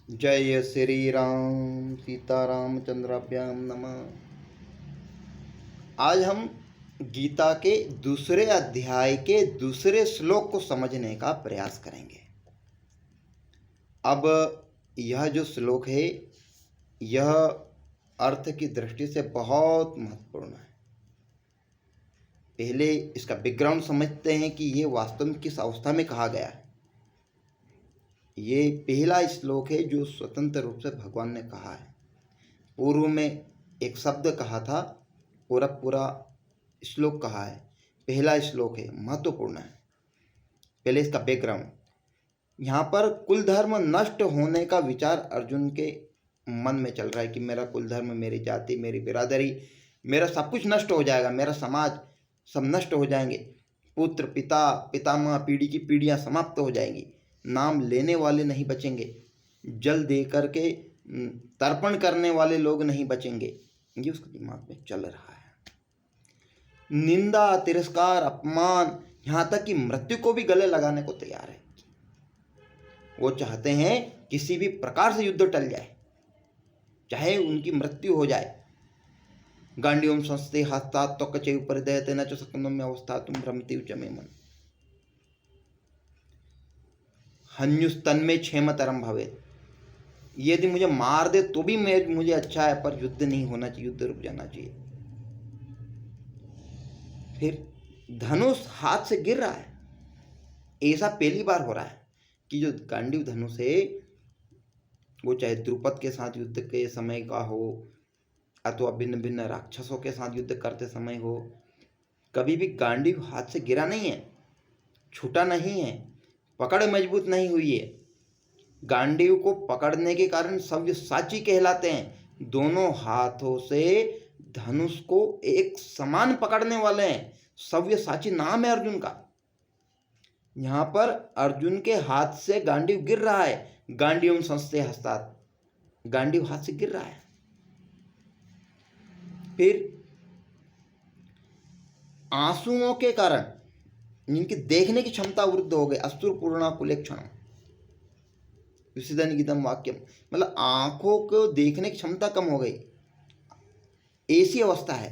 जय श्री राम सीतारामचंद्राभ्याम नमः। आज हम गीता के दूसरे अध्याय के दूसरे श्लोक को समझने का प्रयास करेंगे। अब यह जो श्लोक है यह अर्थ की दृष्टि से बहुत महत्वपूर्ण है। पहले इसका बैकग्राउंड समझते हैं कि ये वास्तव में किस अवस्था में कहा गया है। ये पहला श्लोक है जो स्वतंत्र रूप से भगवान ने कहा है। पूर्व में एक शब्द कहा था और अब पूरा श्लोक कहा है। पहला श्लोक है, महत्वपूर्ण है। पहले इसका बैकग्राउंड, यहाँ पर कुल धर्म नष्ट होने का विचार अर्जुन के मन में चल रहा है कि मेरा कुल धर्म, मेरी जाति, मेरी बिरादरी, मेरा सब कुछ नष्ट हो जाएगा, मेरा समाज सब नष्ट हो जाएंगे, पुत्र, पिता, पितामह, पीढ़ी की पीढ़ियाँ समाप्त हो जाएंगी, नाम लेने वाले नहीं बचेंगे, जल दे करके तर्पण करने वाले लोग नहीं बचेंगे। ये उसके दिमाग में चल रहा है। निंदा, तिरस्कार, अपमान, यहाँ तक कि मृत्यु को भी गले लगाने को तैयार है। वो चाहते हैं किसी भी प्रकार से युद्ध टल जाए, चाहे उनकी मृत्यु हो जाए। गांडीवम संस्ते हस्तात् त्वक्कचैव परिदयते न च शक्नोम्य अवस्थातुं भ्रमति च मे मन। हन्युस्तन्मे क्षेमतरम भवेत्। यदि मुझे मार दे तो भी मुझे अच्छा है, पर युद्ध नहीं होना चाहिए, युद्ध रुक जाना चाहिए। फिर धनुष हाथ से गिर रहा है। ऐसा पहली बार हो रहा है कि जो गांडीव धनुष है वो चाहे द्रुपद के साथ युद्ध के समय का हो अथवा भिन्न भिन्न राक्षसों के साथ युद्ध करते समय हो, कभी भी गांडीव हाथ से गिरा नहीं है, छूटा नहीं है, पकड़ मजबूत नहीं हुई है। गांडीव को पकड़ने के कारण सव्यसाची कहलाते हैं। दोनों हाथों से धनुष को एक समान पकड़ने वाले हैं। सव्यसाची नाम है अर्जुन का। यहाँ पर अर्जुन के हाथ से गांडीव गिर रहा है। गांडीवम संस्ते हस्तात्, गांडीव हाथ से गिर रहा है। फिर आंसुओं के कारण जिनकी देखने की क्षमता वृद्ध हो गई, अस्तुर पूर्णा कुलेक्षणम विसिदन गीतम वाक्यम, मतलब आंखों को देखने की क्षमता कम हो गई, ऐसी अवस्था है।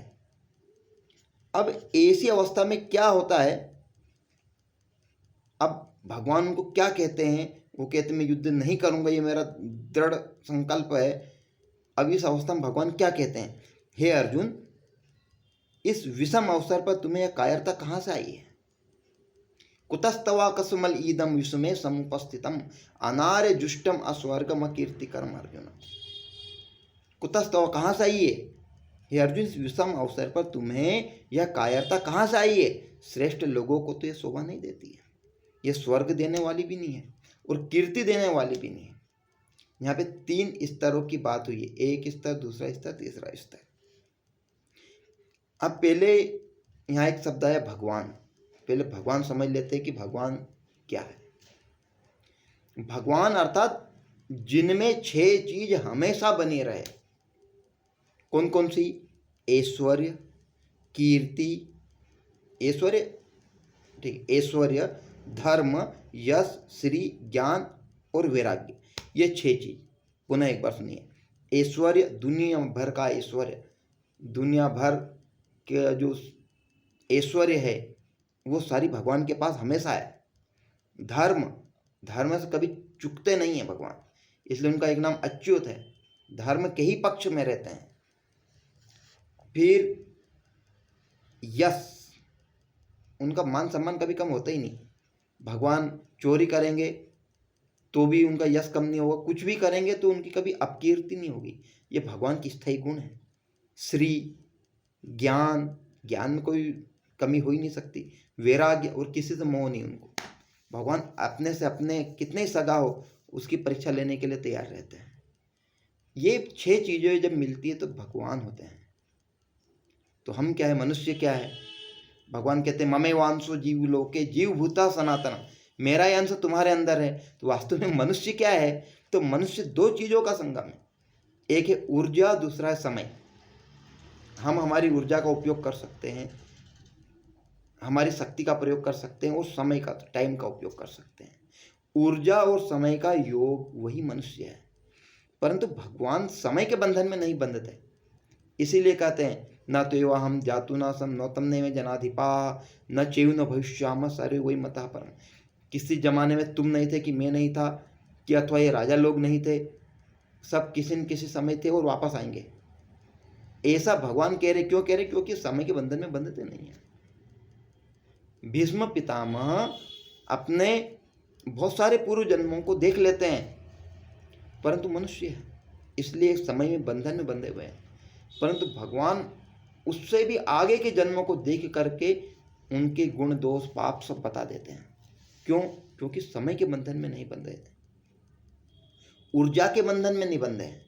अब ऐसी अवस्था में क्या होता है, अब भगवान उनको क्या कहते हैं, वो कहते मैं युद्ध नहीं करूंगा, ये मेरा दृढ़ संकल्प है। अब इस अवस्था में भगवान क्या कहते हैं, हे अर्जुन, इस विषम अवसर पर तुम्हें यह कायरता कहाँ से आई है? कुतस्तवा कसमल ईदम विषमे समुपस्थितम अनार्य जुष्टम अस्वर्गम कीर्तिकरम। अर्जुन, कुतस्तवा कहाँ से आई है? हे अर्जुन, इस विषम अवसर पर तुम्हें यह कायरता कहाँ से आई है? श्रेष्ठ लोगों को तो यह शोभा नहीं देती है, यह स्वर्ग देने वाली भी नहीं है और कीर्ति देने वाली भी नहीं है। यहाँ पे 3 स्तरों की बात हुई है, एक स्तर, दूसरा स्तर, तीसरा स्तर। अब पहले यहाँ एक शब्द आया भगवान। पहले भगवान समझ लेते हैं कि भगवान क्या है। भगवान अर्थात जिनमें 6 चीज हमेशा बनी रहे। कौन कौन सी? ऐश्वर्य, कीर्ति, ऐश्वर्य, ठीक, ऐश्वर्य, धर्म, यश, श्री, ज्ञान और वैराग्य, ये 6 चीज। पुनः एक बार सुनिए। ऐश्वर्य, दुनिया भर का ऐश्वर्य, दुनिया भर के जो ऐश्वर्य है वो सारी भगवान के पास हमेशा है। धर्म, धर्म से कभी चूकते नहीं है भगवान, इसलिए उनका एक नाम अच्युत है, धर्म के ही पक्ष में रहते हैं। फिर यश, उनका मान सम्मान कभी कम होता ही नहीं। भगवान चोरी करेंगे तो भी उनका यश कम नहीं होगा, कुछ भी करेंगे तो उनकी कभी अपकीर्ति नहीं होगी, ये भगवान की स्थायी गुण है। श्री, ज्ञान, ज्ञान में कोई कमी हो ही नहीं सकती। वैराग्य, और किसी से मोह नहीं उनको। भगवान अपने से अपने कितने सगा हो उसकी परीक्षा लेने के लिए तैयार रहते हैं। ये 6 चीजें जब मिलती है तो भगवान होते हैं। तो हम क्या है, मनुष्य क्या है? भगवान कहते हैं ममे वांसो जीव लोके जीव भूता सनातन, मेरा ये अंश तुम्हारे अंदर है। तो वास्तव में मनुष्य क्या है? तो मनुष्य 2 चीजों का संगम है। एक है ऊर्जा, दूसरा है समय। हम हमारी ऊर्जा का उपयोग कर सकते हैं, हमारी शक्ति का प्रयोग कर सकते हैं और समय का, टाइम का उपयोग कर सकते हैं। ऊर्जा और समय का योग वही मनुष्य है। परंतु भगवान समय के बंधन में नहीं बंधते। इसीलिए कहते हैं न तो एवं हम जातु न सम नौतम में जनाधिपा न चेव न भविष्याम सर्वे वही मतः परम। किसी जमाने में तुम नहीं थे कि मैं नहीं था, कि अथवा ये राजा लोग नहीं थे, सब किसी न किसी समय थे और वापस आएंगे। ऐसा भगवान कह रहे। क्यों कह रहे? क्योंकि समय के बंधन में बंधते नहीं है। भीष्म पितामह अपने बहुत सारे पूर्व जन्मों को देख लेते हैं, परंतु मनुष्य है इसलिए समय में बंधन में बंधे हुए हैं। परंतु भगवान उससे भी आगे के जन्मों को देख करके उनके गुण दोष पाप सब बता देते हैं। क्यों? क्योंकि समय के बंधन में नहीं बंधे थे, ऊर्जा के बंधन में नहीं बंधे हैं।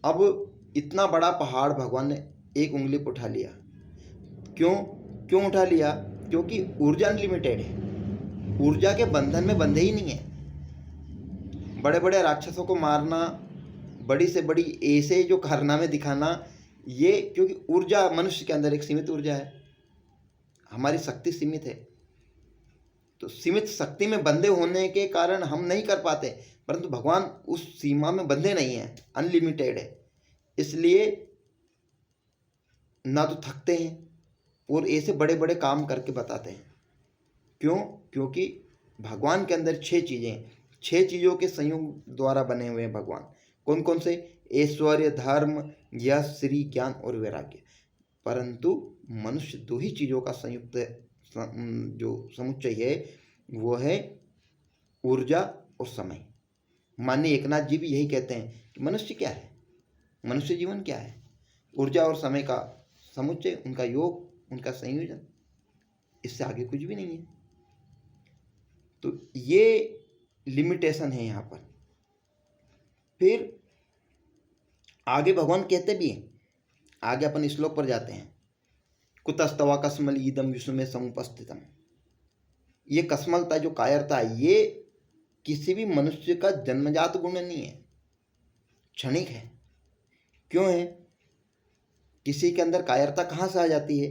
अब इतना बड़ा पहाड़ भगवान ने एक उंगली पर उठा लिया। क्यों? क्यों उठा लिया? क्योंकि ऊर्जा अनलिमिटेड है, ऊर्जा के बंधन में बंधे ही नहीं है। बड़े बड़े राक्षसों को मारना, बड़ी से बड़ी ऐसे जो कारनामे दिखाना, ये क्योंकि ऊर्जा मनुष्य के अंदर एक सीमित ऊर्जा है, हमारी शक्ति सीमित है। तो सीमित शक्ति में बंधे होने के कारण हम नहीं कर पाते, परंतु भगवान उस सीमा में बंधे नहीं हैं, अनलिमिटेड है। इसलिए ना तो थकते हैं और ऐसे बड़े बड़े काम करके बताते हैं। क्यों? क्योंकि भगवान के अंदर 6 चीज़ें हैं, 6 चीज़ों के संयोग द्वारा बने हुए हैं भगवान। कौन कौन से? ऐश्वर्य, धर्म, यश, श्री, ज्ञान और वैराग्य। परंतु मनुष्य 2 ही चीज़ों का संयुक्त जो समुच्चय है वो है ऊर्जा और समय। माननीय एकनाथ जी भी यही कहते हैं कि मनुष्य क्या है, मनुष्य जीवन क्या है? ऊर्जा और समय का समुच्चय, उनका योग, उनका संयोजन, इससे आगे कुछ भी नहीं है। तो ये लिमिटेशन है यहाँ पर। फिर आगे भगवान कहते भी हैं, आगे अपन श्लोक पर जाते हैं, कुतस्तवा कस्मल ईदम विष्णु में समुपस्थितम। ये कस्मलता, जो कायरता है, ये किसी भी मनुष्य का जन्मजात गुण नहीं है, क्षणिक है। क्यों है? किसी के अंदर कायरता कहाँ से आ जाती है?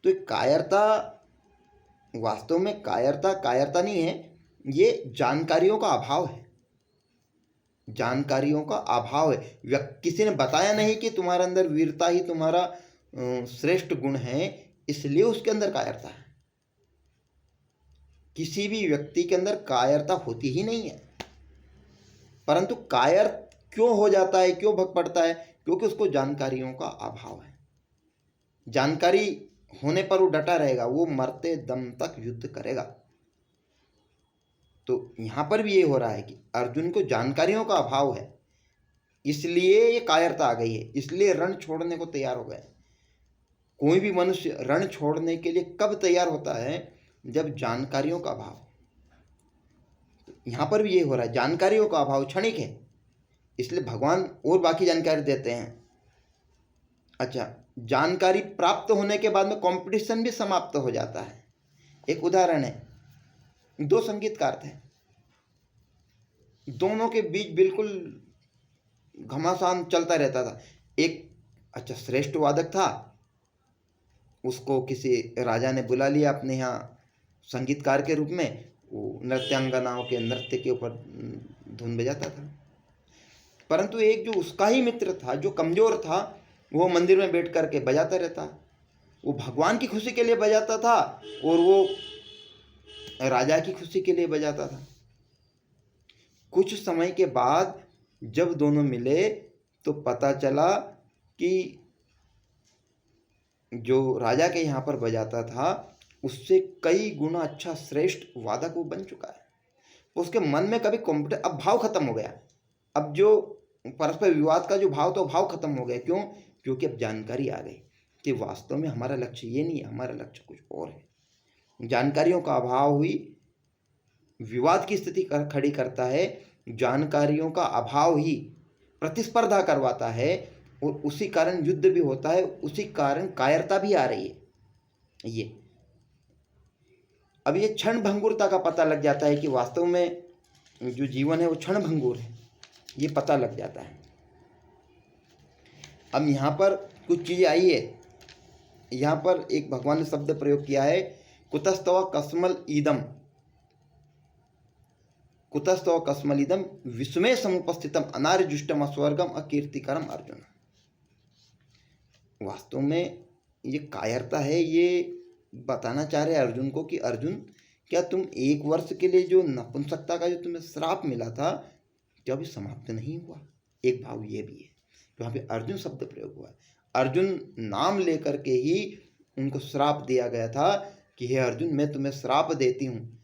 तो कायरता वास्तव में कायरता नहीं है, ये जानकारियों का अभाव है, जानकारियों का अभाव है। किसी ने बताया नहीं कि तुम्हारे अंदर वीरता ही तुम्हारा श्रेष्ठ गुण है, इसलिए उसके अंदर कायरता है। किसी भी व्यक्ति के अंदर कायरता होती ही नहीं है, परंतु कायर क्यों हो जाता है, क्यों भग पड़ता है? क्योंकि उसको जानकारियों का अभाव है। जानकारी होने पर वो डटा रहेगा, वो मरते दम तक युद्ध करेगा। तो यहाँ पर भी ये हो रहा है कि अर्जुन को जानकारियों का अभाव है, इसलिए ये कायरता आ गई है, इसलिए रण छोड़ने को तैयार हो गए। कोई भी मनुष्य रण छोड़ने के लिए कब तैयार होता है? जब जानकारियों का अभाव। तो यहाँ पर भी ये हो रहा है, जानकारियों का अभाव क्षणिक है, इसलिए भगवान और बाकी जानकारी देते हैं। अच्छा, जानकारी प्राप्त होने के बाद में कंपटीशन भी समाप्त हो जाता है। एक उदाहरण है, 2 संगीतकार थे, दोनों के बीच बिल्कुल घमासान चलता रहता था। एक अच्छा श्रेष्ठ वादक था, उसको किसी राजा ने बुला लिया अपने यहाँ संगीतकार के रूप में, वो नृत्यांगनाओं के नृत्य के ऊपर धुन बजाता था। परंतु एक जो उसका ही मित्र था, जो कमजोर था, वो मंदिर में बैठ करके बजाता रहता। वो भगवान की खुशी के लिए बजाता था और वो राजा की खुशी के लिए बजाता था। कुछ समय के बाद जब दोनों मिले तो पता चला कि जो राजा के यहाँ पर बजाता था उससे कई गुना अच्छा श्रेष्ठ वादक वो बन चुका है। उसके मन में कभी कॉम्पिटिशन, अब भाव खत्म हो गया। अब जो परस्पर विवाद का जो भाव, तो भाव खत्म हो गया। क्यों? क्योंकि अब जानकारी आ गई कि वास्तव में हमारा लक्ष्य ये नहीं है, हमारा लक्ष्य कुछ और है। जानकारियों का अभाव हुई विवाद की स्थिति खड़ी करता है। जानकारियों का अभाव ही प्रतिस्पर्धा करवाता है और उसी कारण युद्ध भी होता है, उसी कारण कायरता भी आ रही है। ये अब ये क्षण भंगुरता का पता लग जाता है कि वास्तव में जो जीवन है वो क्षण भंगुर है, ये पता लग जाता है। अब यहाँ पर कुछ चीज़ें आई है। यहाँ पर एक भगवान ने शब्द प्रयोग किया है, कुतस्तव कस्मल ईदम। कुतस्तव कस्मलिदम विस्मय समुपस्थितम अनार्यजुष्टम अस्वर्गम अकीर्तिकरम अर्जुन। वास्तव में ये कायरता है, ये बताना चाह रहे अर्जुन को कि अर्जुन, क्या तुम 1 वर्ष के लिए जो नपुंसकता का जो तुम्हें श्राप मिला था, क्या अभी समाप्त नहीं हुआ? एक भाव ये भी है, वहाँ पे अर्जुन शब्द प्रयोग हुआ है। अर्जुन नाम लेकर के ही उनको श्राप दिया गया था कि हे अर्जुन, मैं तुम्हें श्राप देती हूँ